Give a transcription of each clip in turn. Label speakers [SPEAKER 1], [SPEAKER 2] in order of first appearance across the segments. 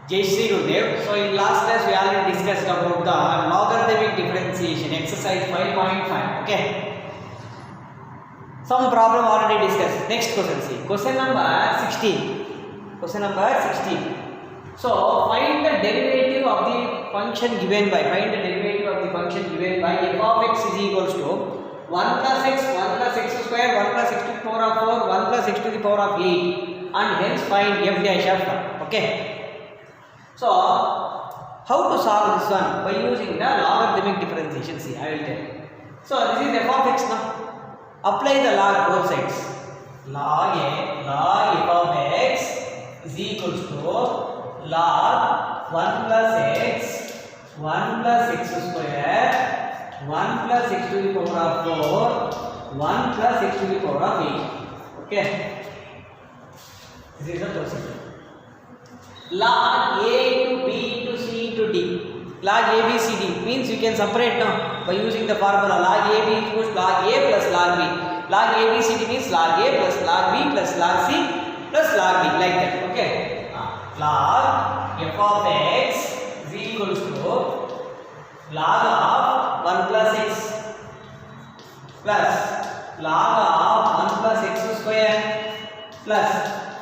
[SPEAKER 1] Jai Shri Gurudev. So in last class we already discussed about the logarithmic differentiation, exercise 5.5. Okay. Some problem already discussed. Next question, see. Question number 16. Question number 16. So find the derivative of the function given by. Find the derivative of the function given by f of x is equals to 1 plus x, 1 plus x square, 1 plus x to the power of 4, 1 plus x to the power of 8, and hence find f dash of 1. Okay. So, how to solve this one? By using the logarithmic differentiation. See, I will tell you. So, this is f of x now. Apply the log both sides. Log f of x is equals to log 1 plus x, 1 plus x square, 1 plus x to the power of 4, 1 plus x to the power of 8. Okay. This is the procedure. Log a to b to c to d. Log a b c d means you can separate now by using the formula log a b equals log a plus log b. Log a b c d means log a plus log b plus log c plus log b, like that. Okay. Log f of x is equals to log of 1 plus x plus log of 1 plus x square plus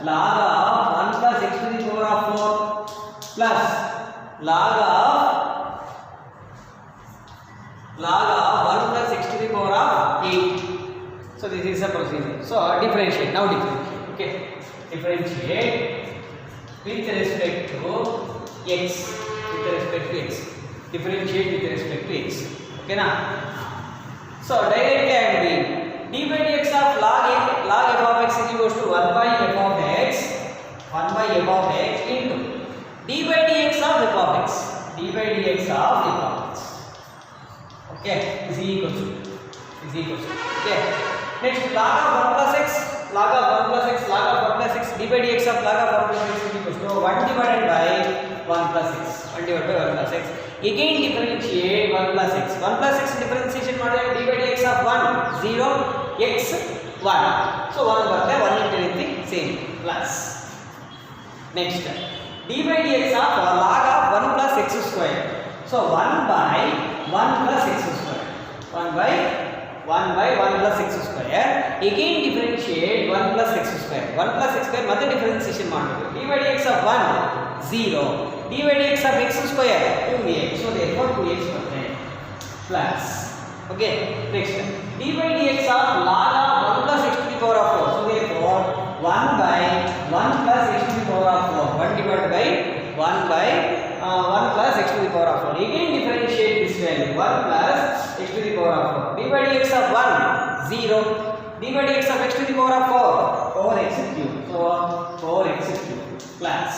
[SPEAKER 1] log of 1 plus x to the power of 4 plus log of 1 plus x to the power of 8. So this is the procedure. So differentiate. Now differentiate. Okay. Differentiate with respect to x. With respect to x. Differentiate with respect to x. Okay na? So directly I am doing d by dx of log f of x is equals to 1 by f of x, 1 by f of x into d by dx of f of x, d by dx of f of x. Okay, is equals to. Okay. Next, log of 1 plus x, log of 1 plus x, log of 1 plus x, d by dx of log of 1 plus x is equals to 1 divided by 1 plus x, 1 divided by 1 plus x. Again differentiate 1 plus x. 1 plus x differentiation ಮಾಡಿದ್ರೆ d by dx of 1 0 x 1. So 1 ಬರುತ್ತೆ 1 into anything same plus. Next d by dx of log of 1 plus x square. So 1 by 1 plus x square. 1 by 1 plus x square. Again differentiate 1 plus x square. 1 plus x square ಮತ್ತೆ differentiation ಮಾಡಬೇಕು. d by dx of 1 0. d by dx of x square 2x. So therefore 2x ಬರುತ್ತೆ plus. Okay. Next d by dx of log of 1 plus x to the power of 4. So therefore 1 by 1 plus x to the power of 4. 1 divided by 1 by 1 plus x to the power of 4. Again differentiate this value 1 plus x to the power of 4. d by dx of 1 0. d by dx of x to the power of 4 4x cube. So 4x cube plus.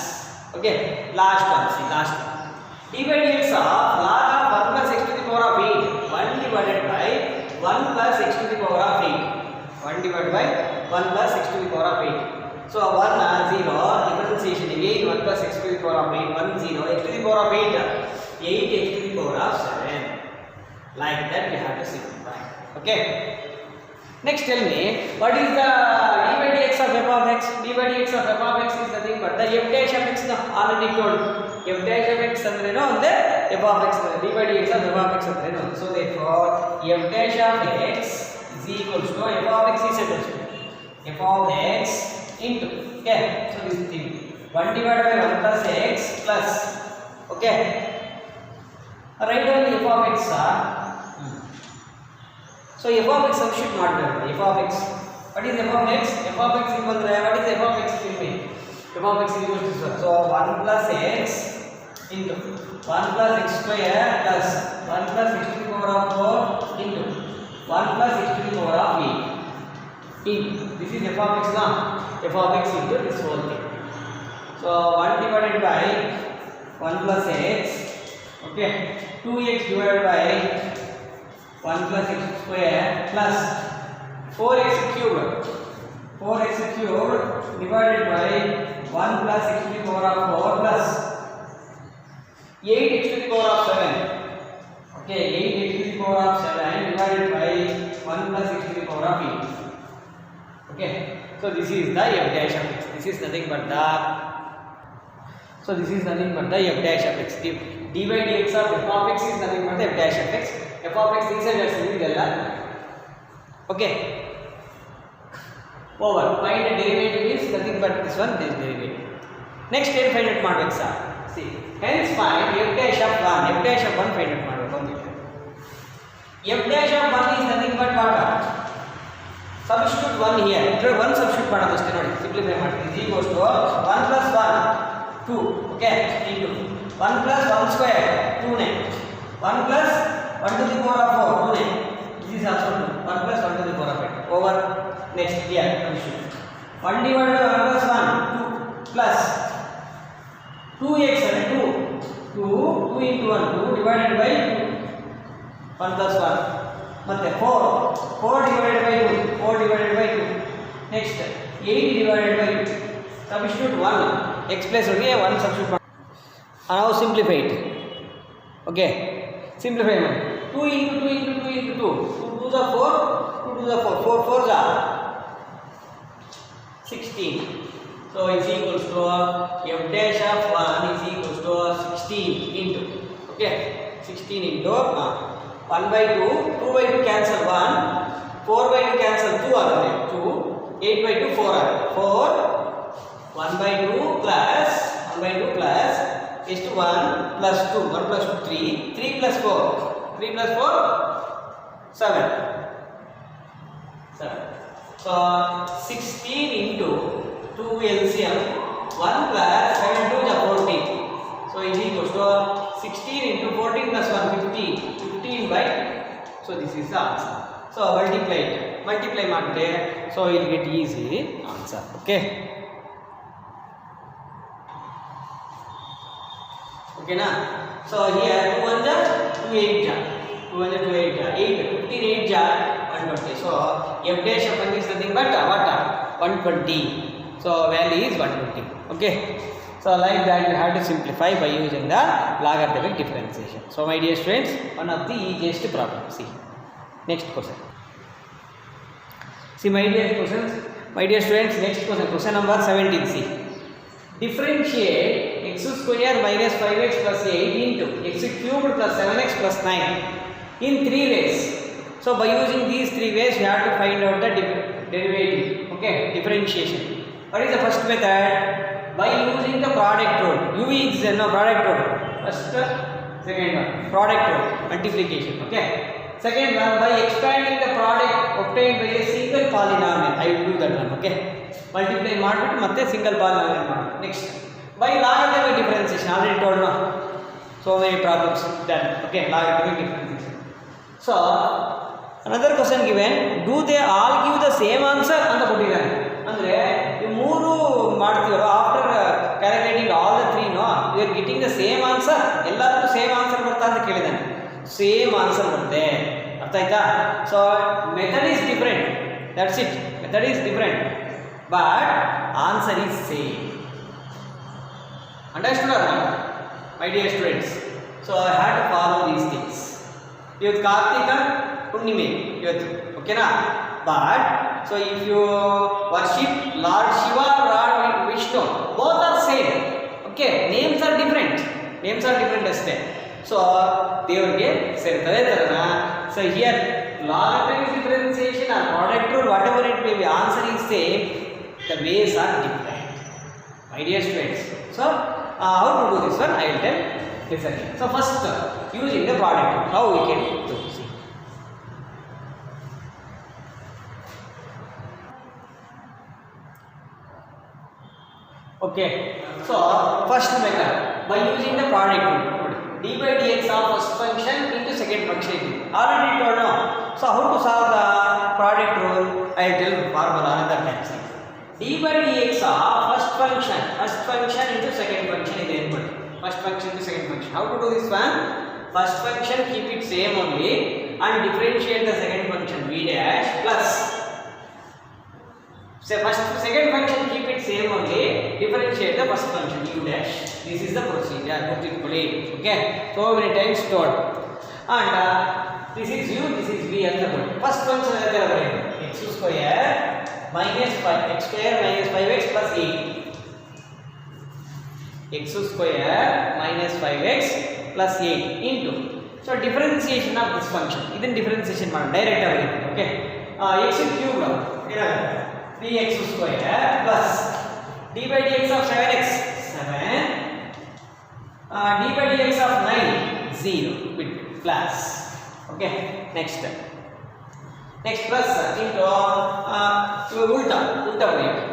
[SPEAKER 1] Okay. Last one. See last one. d by dx of log of 1 plus x to the power of 8. 1 divided by 1 plus x to the power of 8. 1 divided by 1 plus x to the power of 8. So 1 0 differentiation again 1 plus x to the power of 8 1 0 x to the power of 8 8 x to the power of 7. Like that we have to simplify. Okay. Next tell me what is the d by dx of f of x? d by dx of f of x is nothing but the f dash of x now already told. f dash of x ಅಂದ್ರೆ ಏನು ಅಂದ್ರೆ f of x d by dx of f of x ಅಂದ್ರೆ ಏನು. So therefore f dash of x is equals to f of x is equals to f of x into, okay, so this thing 1 divided by 1 plus x plus, okay, write down the f of x. So f of x substitute ಮಾಡಬೇಕು. f of x, what is f of x? f of x equal to what is f of x will be f of x equals to this one. So 1 plus x into 1 plus x square plus 1 plus x to the power of 4 into 1 plus x to the power of 8. This is f of x now. f of x into this whole thing. So 1 divided by 1 plus x, okay, 2x divided by 1 plus x square plus 4x cubed. 4x cubed divided by 1 plus x to the power of 4 plus 8x to the power of 7. Okay, 8x to the power of 7 divided by 1 plus x to the power of 8. Okay, so this is the f dash of x. This is nothing but the So this is nothing but the f dash of x. D by dx of f of x is nothing but the f dash of x. F of x is a okay. Over. Find the derivative is nothing but this one, this derivative. Next step find out ಮಾಡಬೇಕು sir. See. Hence find f dash of 1. F dash of 1 find out ಮಾಡಬೇಕು ಅಂತ ಇದೆ. F dash of 1 is nothing but what? Substitute 1 here. Here 1 substitute ಮಾಡೋದು ಅಷ್ಟೇ ನೋಡಿ. Simplify ಮಾಡ್ತೀನಿ. is equals to 1 plus 1 2. Okay. Into 1 plus 1 square 2 9. 1 plus 1 to the power of 4 2 9. This is also 2. 1 plus 1 to the power of 8. Over. Next here substitute. 1 divided by 1 plus 1 2 plus 2x 2 into 1 2 divided by 2 1 plus 1 ಮತ್ತೆ 4 divided by 2 4 divided by 2 next 8 divided by 2 substitute 1 x plus 1 substitute now simplify it okay simplify 2 into 2 into 2 into 2 2 to the 4 2 to the 4 4 4s are 16 so is equals to f dash of 1 is equals to 16 into okay 16 into 1 by 2 2 by 2 cancel 1 4 by 2 cancel 2 ಆಗುತ್ತೆ 2 8 by 2 4 ಆಗುತ್ತೆ 4 1 by 2 plus 1 by 2 plus is to 1 plus 2 1 plus 2 3 3 plus 4 3 plus 4 7 7 so 16 into 2 LCM 1 plus 7 2 is 14 so is equals to 16 into 14 plus 1 15 by so this is the answer so multiply ಮಾಡಿದ್ರೆ so you will get easy answer okay okay na so here 2 1 jar 2 8 jar 2 1 jar 2 8 jar 8 15 8 jar 120 so f dash of 1 is nothing but what 120 so value is 120 okay so like that you have to simplify by using the logarithmic differentiation so my dear students one of the easiest problem see next question see my dear students next question number 17 see differentiate x square minus 5x plus 8 into x cubed plus 7x plus 9 in 3 ways so by using these 3 ways you have to find out the derivative okay differentiation what is the first method by using the product rule u is no product rule first second one product rule multiplication okay second one by expanding the product obtained by a single polynomial I will do that one okay multiply ಮಾಡಿಬಿಟ್ಟು ಮತ್ತೆ single polynomial ಮಾಡಿ next by logarithmic differentiation already told no so many problems done okay logarithmic differentiation so another question given do they all give the same answer ಅಂತ ಕೊಟ್ಟಿದ್ದಾರೆ ಅಂದ್ರೆ ಈ ಮೂರು ಮಾಡ್ತೀವಲ್ಲ after calculating all the 3 know you are getting the same answer ಎಲ್ಲರಿಗೂ same answer ಬರ್ತಾ ಅಂತ ಕೇಳಿದಾನೆ ಸೇಮ್ ಆನ್ಸರ್ ಬರುತ್ತೆ ಅರ್ಥ ಆಯ್ತಾ so method is different that's it method is different but answer is same understood or not my dear students so I have to follow these things ಇವತ್ತು ಕಾರ್ತಿಕ ಹುಣ್ಣಿಮೆ ಇವತ್ತು ಓಕೆನಾ but so if you worship Lord Shiva or Lord Vishnu both are same okay names are different ಅಷ್ಟೇ so ದೇವರಿಗೆ ಸೇರ್ತದೆ ತರನ so here logarithmic differentiation or product rule whatever it may be answer is same the ways are different my dear students so how to do this one I will tell this again so first using the product rule how we can do see okay so first method by using the product rule d by dx of first function into second function already told now so how to solve the product rule I will tell formula another time d by dx of first function into second function is input first function to second function how to do this one first function keep it same only and differentiate the second function v dash plus say second function keep it same only differentiate the first function u dash this is the procedure particularly okay so many times told and this is u this is v ಅಂತ ಬರುತ್ತೆ first function ಅದಕ್ಕೆ ಬರೆಯೋದು x square minus 5 x square minus 5x plus 8 x square minus 5x plus 8 into. So differentiation of this function. This differentiation direct everything. Okay. X cube 3x square plus d by dx of 7x 7 d by dx of 9 0 plus. Okay. Next plus into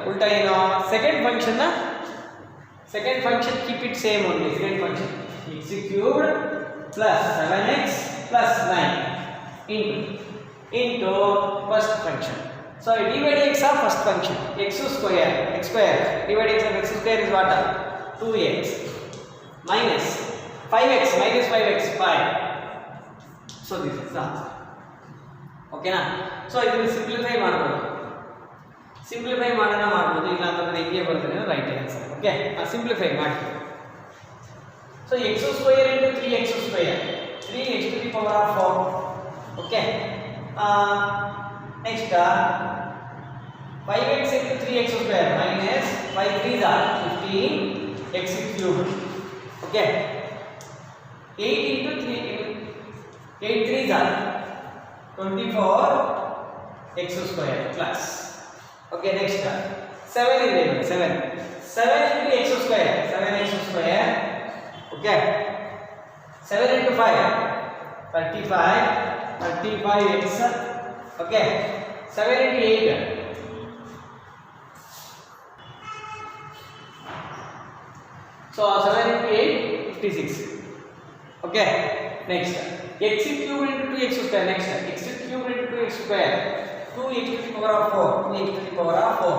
[SPEAKER 1] ulta second function keep it same only. Second function x cubed plus 7x plus 9 into first function. So d by dx of first function x square d by dx of x square is what? 2x minus 5x 5. So this is the answer. Okay na? So it will simplify ಮಾಡಬಹುದು. Simplify ಮಾಡೋಣ ಮಾಡಬಹುದು. ಇಲ್ಲ ಅಂತಂದ್ರೆ ಹಿಂಗೆ ಬರ್ತದೆ right answer. Okay simplify ಮಾಡಿ. So x square into 3x square 3x to the power of 4. Okay. Next 5x into 3x square minus 5 3s are 15x cubed. Okay. 8 into 3 8 3s are 24x square plus. Okay, next 7 is there. 7 into x square 7x square. Okay, 7 into 5 35x. Okay, 7 into 8 so 7 into 8 56. Okay, next x cubed into 2x square. Next x cubed into 2x square 2x to the power of 4 2x to the power of 4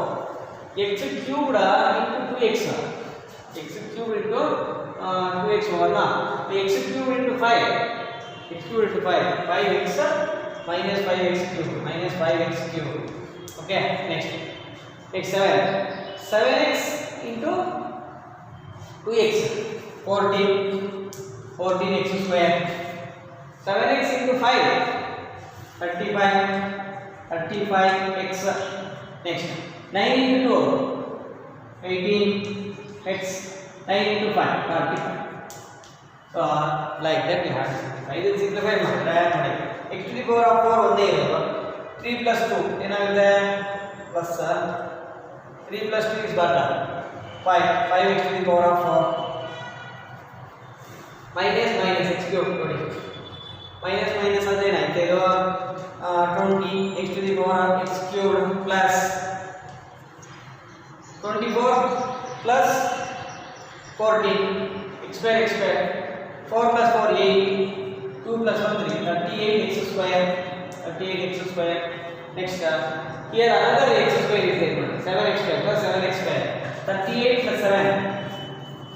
[SPEAKER 1] x cubed into 2x x cubed into 2x over na x cubed into 5 x cubed into 5x minus 5x cubed. Okay, next 7x into 2x 14x square 7x into 5 35x. Next 9 into 2 18x 9 into 5 45. So like that we have to simplify. This simplify ಮಾಡಿ x to the power of 4 ಒಂದೇ ಇರೋದು 3 plus 2 ಏನಾಗುತ್ತೆ plus 3 plus 2 is what 5x to the power of 4 minus x cube ನೋಡಿ minus ಅಂದ್ರೆ ಏನಾಯ್ತು ಇದು 20x to the power of x cubed plus 24 plus 14 x square 4 plus 4 8 2 plus 1 3 38x square. Next here another x square is there 7x square plus 7x square 38 plus 7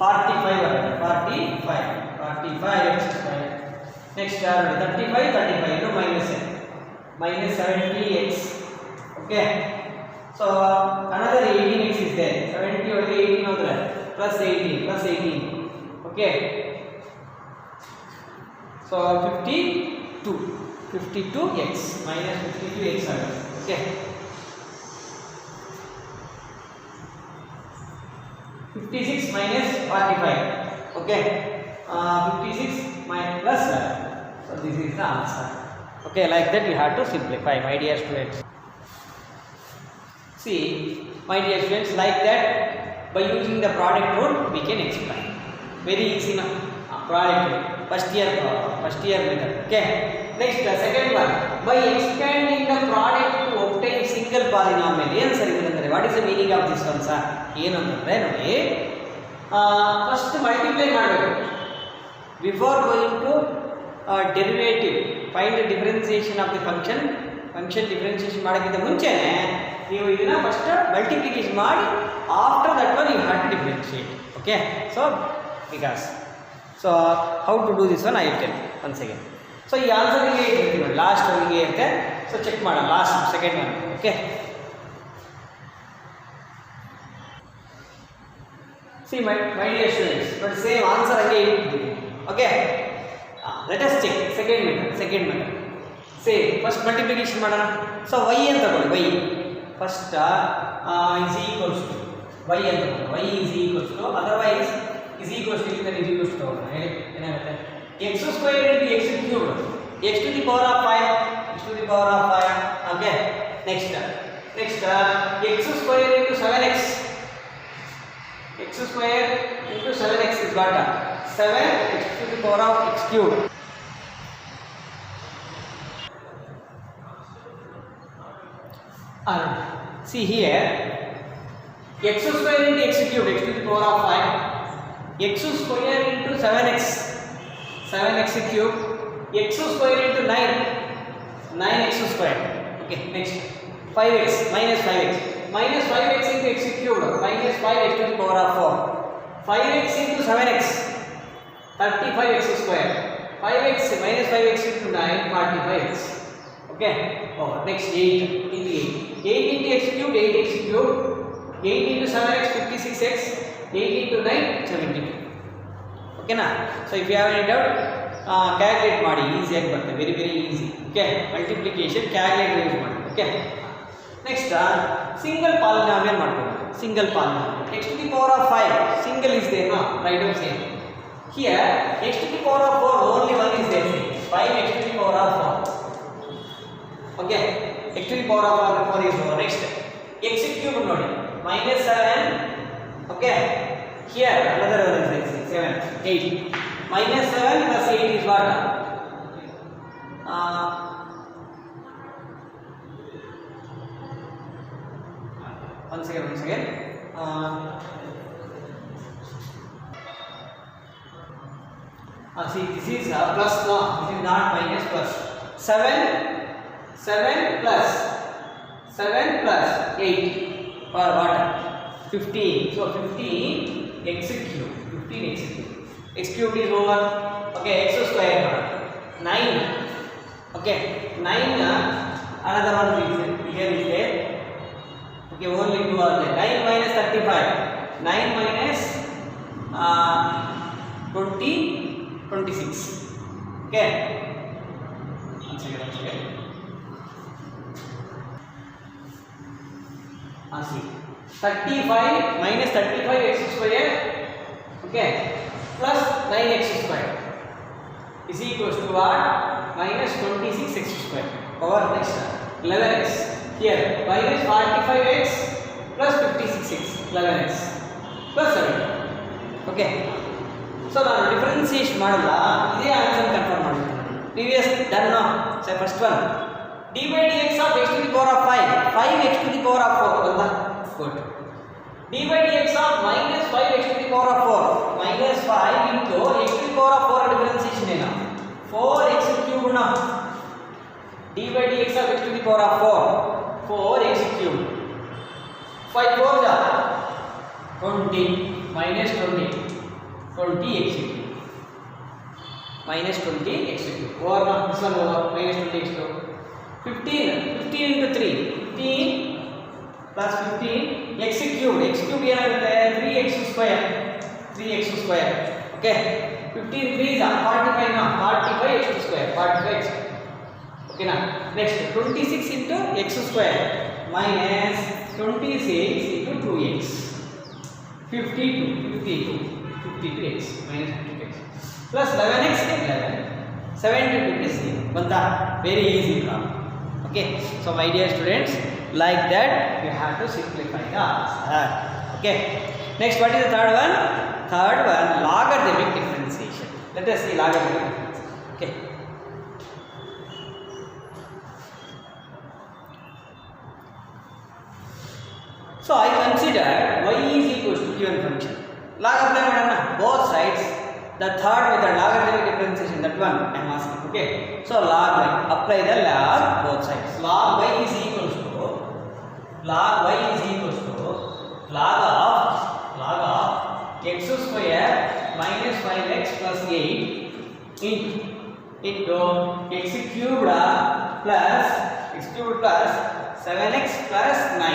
[SPEAKER 1] 45x square. Next 35 no minus 70x. Okay, so another 18x is there 70 or 18 over plus 18. Okay, so 52x minus 52x. Okay, 56 minus 45. Okay, 56 minus plus 1. So this is the answer. Okay, like that you have to simplify, my dear students. See, my dear students, like that by using the product rule we can explain. Very easy now. Product rule, first year method. Okay. Next second one, by expanding the product to obtain single polynomial. ಏನು sir ಇದರಂದ್ರೆ what is the meaning of this one sir? ಏನು ಅಂತಂದ್ರೆ ನೋಡಿ first multiply ಮಾಡಬೇಕು before going to derivative. Find the differentiation of the function differentiation ಮಾಡೋಕ್ಕಿಂತ ಮುಂಚೆನೇ ನೀವು ಇದನ್ನ first multiplication ಮಾಡಿ after that one you have to differentiate. Okay, so because so how to do this one I will tell you once again. So ಈ answer ಹಿಂಗೆ ಇರ್ತೀವಿ ನೋಡಿ, last ಹಿಂಗೆ ಇರುತ್ತೆ. ಸೊ ಚೆಕ್ ಮಾಡೋಣ last second one. Okay, see my dear students, but same answer ಹಂಗೆ ಇಟ್ಟಿದ್ದೀವಿ. Okay, let us check second method. Same first multiplication ಮಾಡೋಣ. ಸೊ ವೈ ಅಂತ ತಗೊಳ್ಳಿ, Y first is equals to Y ಅಂತ ತಗೊಳ್ಳಿ. Y is equals to, otherwise is equals to ಇಲ್ಲಿಂದ ಇದು ಇಷ್ಟು ತಗೊಳ್ಳೋಣ ಹೇಳಿ ಏನಾಗುತ್ತೆ x square into x cube x to the power of 5 x to the power of 5 okay next x square into 7x x square into 7x is what 7x to the power of x cube see here x square into x cube x to the power of 5 x square into 7x cube x square into 9x square okay next 5x minus 5x into x cube minus 5x to the power of 4 5x into 7x 35x square 5x minus 5x into 9 45x okay oh next 8 into 8 into x cube 8x cube 8 into 7x 56x 8 into 9 72 okay na so if you have any doubt calculate ಮಾಡಿ easy ಆಗಿ ಬರುತ್ತೆ very easy okay multiplication calculator use ಮಾಡಿ okay next single polynomial ಮಾಡ್ಕೊಳ್ಳೋಣ single polynomial x to the power of 5 single is there no write down same here x to the power of 4 only one is there 5x to the power of 4 okay x to the power of 4 is 4 next x cube nodi minus 7 okay here another one is 7 8 minus 7 plus 8 is what once again see this is plus no this is not minus plus 7 plus 8 or what 15 so 15 x cube x cube is over okay x square 9 okay 9 another one is here is there okay only two are there 9 minus 35 9 minus 26 okay one second see 35 minus 35 x square okay plus 9x square is equals to what minus 26 x square over next 11x here minus 45x plus 56x 11x plus 7 okay so now differentiation ಮಾಡಲ್ಲ ಇದೇ answer confirm ಮಾಡ್ತೀನಿ previous done now say first one d by dx of x to the power of 5 5x to the power of 4 ಅಂತ good d by dx of minus 5x to the power of 4 minus 5 into x to the power of 4 differentiation ಏನು 4x cube na d by dx of x to the power of 4 4x cube 5 4 ja 20 minus 20x cube minus 20x cube over this one over minus 20x cube 15 into 3 15 plus 15 x cube ಏನಾಗುತ್ತೆ 3x square okay 15 3s are 45 now 45x square 45x okay now next 26 into x square minus 26 into 2x 52x minus 52x plus 11x 11 72 is 0 banta very easy problem okay so my dear students like that you have to simplify the answer okay next what is the third one logarithmic differentiation let us see logarithmic differentiation okay so I consider y is equals to given function log apply madana both sides the third method logarithmic differentiation that one I am asking okay so log y apply the log both sides log y is equals to log of x square minus 5x plus 8 into x cubed plus 7x plus 9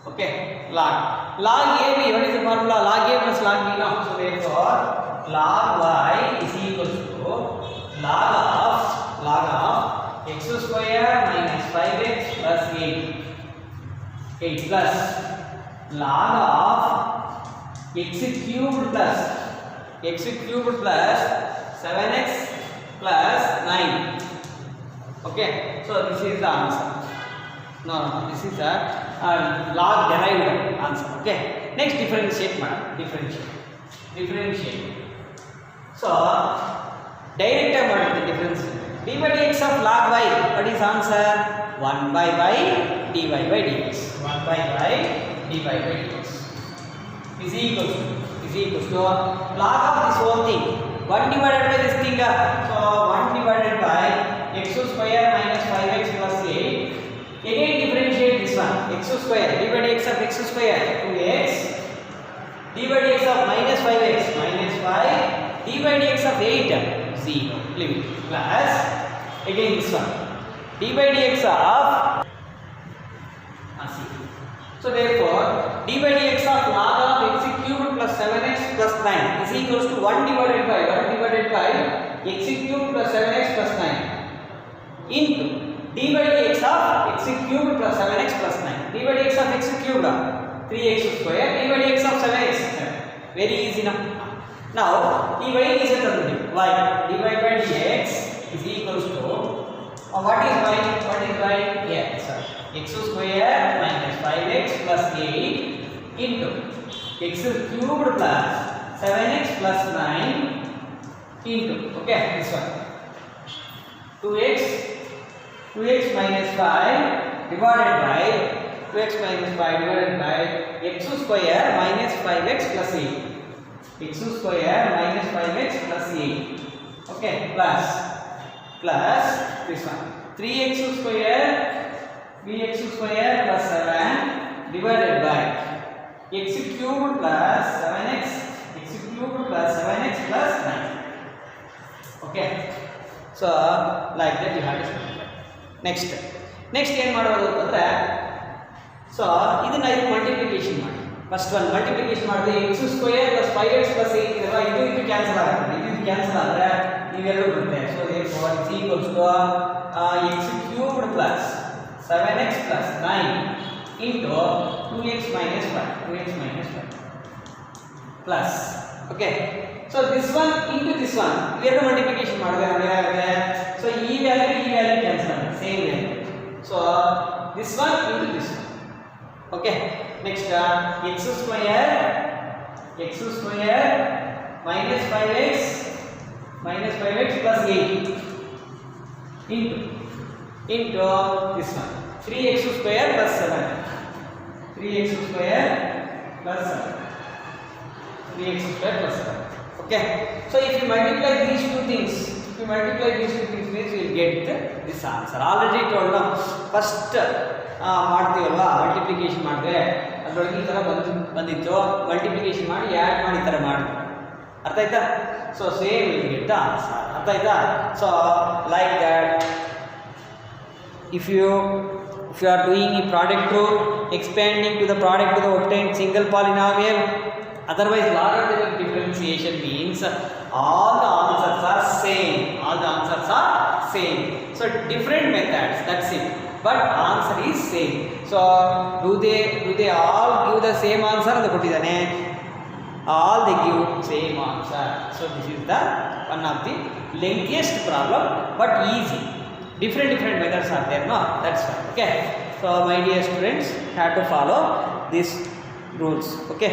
[SPEAKER 1] okay log ab what is the formula log a plus log b no so therefore log y is equals to log of x square minus 5x plus 8 plus log of x cubed plus 7x plus 9. Okay, so this is the answer. No, this is a log derived answer. Okay, next differentiate, madam. Differentiate. So direct model difference. D by dx of log y. What is answer? 1 by y dy by dx. 1 by y dy by dx is equals to log of this whole thing. 1 divided by this thing. So 1 divided by x square minus 5x plus 8. Again differentiate this one. X square d by dx of x square 2x. D by dx of minus 5x minus 5. D by dx of 8 0. Leave it. Plus again this one. D by dx of so therefore d by dx of log of x cubed plus 7x plus 9 is equals to 1 divided by x cubed plus 7x plus 9 into d by dx of x cubed plus 7x plus 9. D by dx of x cubed 3x square, d by dx of 7x. Very easy now. Now dy is a term y. Dy by dx is equals to what is y? Yeah, sorry. X square minus 5x plus 8 into x cubed plus 7x plus 9 into, okay, this one 2x minus 5 divided by 2x minus 5 divided by x square minus 5x plus 8. X square minus 5x plus 8. Okay, plus this one 3x square bx square plus 7 divided by x cubed plus 7x plus 9. Okay, so like that you have to simplify. Next ಏನು ಮಾಡಬಹುದು ಅಂದ್ರೆ so ಇದನ್ನ multiplication ಮಾಡಿ. First one multiplication ಮಾಡಿದ್ರೆ x square plus 5x plus 8 ಇದೆಲ್ಲ ಇದು cancel ಆಗುತ್ತೆ. ಇದು ಕ್ಯಾನ್ಸಲ್ ಆದ್ರೆ ಇವೆರಡು ಬರುತ್ತೆ. So therefore is equals to x cubed plus 7x plus 9 into 2x minus 5 plus, okay, so this one into this one ಇವೆರಡು multiplication ಮಾಡಿದ್ರೆ so ಈ ವ್ಯಾಲ್ಯೂ ಕ್ಯಾನ್ಸಲ್ ಆಗುತ್ತೆ, same value. so this one into this one. Okay, next x square minus 5x plus 8 into this one 3x square plus 7. 3x square plus 7. Okay, so if you multiply these two things means you will get this answer. Already told now first ಮಾಡ್ತೀವಲ್ವಾ multiplication ಮಾಡಿದ್ರೆ ಅದರೊಳಗೆ ಈ ಥರ ಬಂದಿತ್ತು, multiplication ಮಾಡಿ add ಮಾಡಿ ಈ ಥರ ಮಾಡಿ, ಅರ್ಥ ಆಯ್ತಾ? So same will get the answer, ಅರ್ಥ ಆಯ್ತಾ? So like that if you are doing a product group, expanding to the product to the obtained single polynomial, otherwise logarithmic differentiation means all the answers are same. So different methods, that's it, but answer is same. So do they all give the same answer ಅಂತ ಕೊಟ್ಟಿದ್ದಾನೆ? all they give same answer. So this is the one of the lengthiest problem but easy. Different methods are there, no? That's why. Okay, so my dear students have to follow these rules. Okay,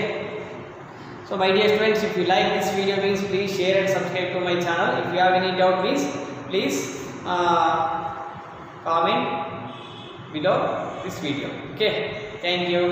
[SPEAKER 1] so my dear students, if you like this video means please share and subscribe to my channel. If you have any doubt means please comment below this video. Okay, thank you.